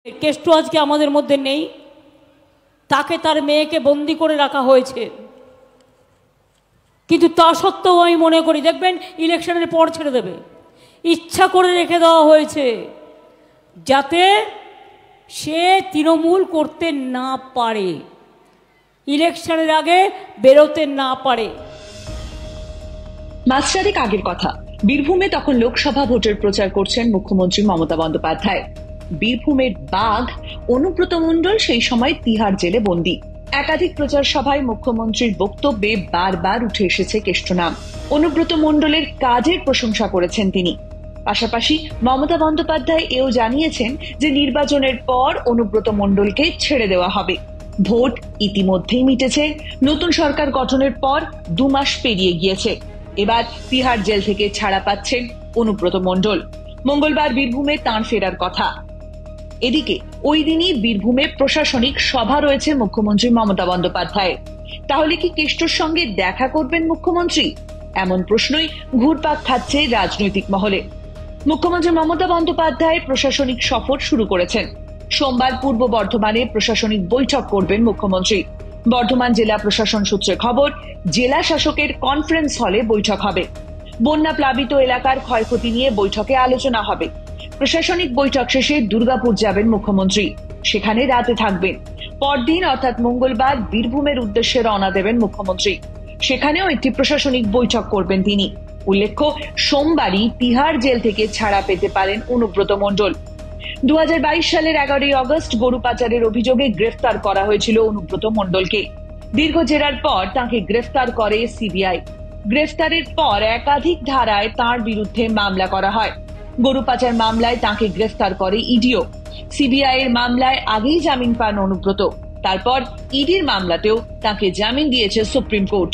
কেষ্ট আজকে আমাদের মধ্যে নেই, তাকে তার মেয়েকে বন্দি করে রাখা হয়েছে। কিন্তু তা সত্ত্বেও আমি মনে করি, দেখবেন ইলেকশনের পর ছেড়ে দেবে, ইচ্ছা করে রেখে দেওয়া হয়েছে যাতে সে তৃণমূল করতে না পারে, ইলেকশনের আগে বেরোতে না পারে। মাস চারেক আগের কথা, বীরভূমে তখন লোকসভা ভোটের প্রচার করছেন মুখ্যমন্ত্রী মমতা বন্দ্যোপাধ্যায়। বীরভূমের বাঘ অনুব্রত মণ্ডল সেই সময় তিহার জেলে বন্দী। একাধিক প্রচার সভায় মুখ্যমন্ত্রীর বক্তব্যে বারবার উঠে এসেছে কেষ্ট নাম। অনুব্রত মণ্ডলের কাজের প্রশংসা করেছেন তিনি। পাশাপাশি মমতা বন্দ্যোপাধ্যায় এও জানিয়েছেন যে নির্বাচনের পর অনুব্রত মণ্ডলকে ছেড়ে দেওয়া হবে। ভোট ইতিমধ্যেই মিটেছে, নতুন সরকার গঠনের পর 2 মাস পেরিয়ে গিয়েছে। এবার তিহার জেল থেকে ছাড়া পাচ্ছেন অনুব্রত মণ্ডল। মঙ্গলবার বীরভূমে তাঁর ফেরার কথা। এদিকে ওই দিনই বীরভূমে প্রশাসনিক সভা রয়েছে মুখ্যমন্ত্রী মমতা বন্দ্যোপাধ্যায়। তাহলে কি কেষ্টর সঙ্গে দেখা করবেন মুখ্যমন্ত্রী? এমন প্রশ্নই ঘুরপাক খাচ্ছে রাজনৈতিক মহলে। মুখ্যমন্ত্রী মমতা বন্দ্যোপাধ্যায় প্রশাসনিক সফর শুরু করেছেন। সোমবার পূর্ব বর্ধমানে প্রশাসনিক বৈঠক করবেন মুখ্যমন্ত্রী। বর্ধমান জেলা প্রশাসন সূত্রে খবর, জেলা শাসকের কনফারেন্স হলে বৈঠক হবে। বন্যা প্লাবিত এলাকার ক্ষয়ক্ষতি নিয়ে বৈঠকে আলোচনা হবে। প্রশাসনিক বৈঠক শেষে দুর্গাপুর যাবেন মুখ্যমন্ত্রী, সেখানে রাতে থাকবেন। পরদিন অর্থাৎ মঙ্গলবার বীরভূমের উদ্দেশ্যে রওনা দেবেন মুখ্যমন্ত্রী, সেখানেও একটি প্রশাসনিক বৈঠক করবেন তিনি। উল্লেখ্য, সোমবারই তিহার জেল থেকে ছাড়া পেতে পারেন অনুব্রত মণ্ডল। 2022 সালের 11ই অগস্ট গরু পাচারের অভিযোগে গ্রেফতার করা হয়েছিল অনুব্রত মণ্ডলকে। দীর্ঘ জেরার পর তাঁকে গ্রেফতার করে সিবিআই। গ্রেফতারের পর একাধিক ধারায় তাঁর বিরুদ্ধে মামলা করা হয়। গরু পাচার মামলায় তাঁকে গ্রেফতার করে ইডিও। সিবিআই এর মামলায় আগেই জামিন পান অনুব্রত, তারপর ইডির মামলাতেও তাঁকে জামিন দিয়েছে সুপ্রিম কোর্ট।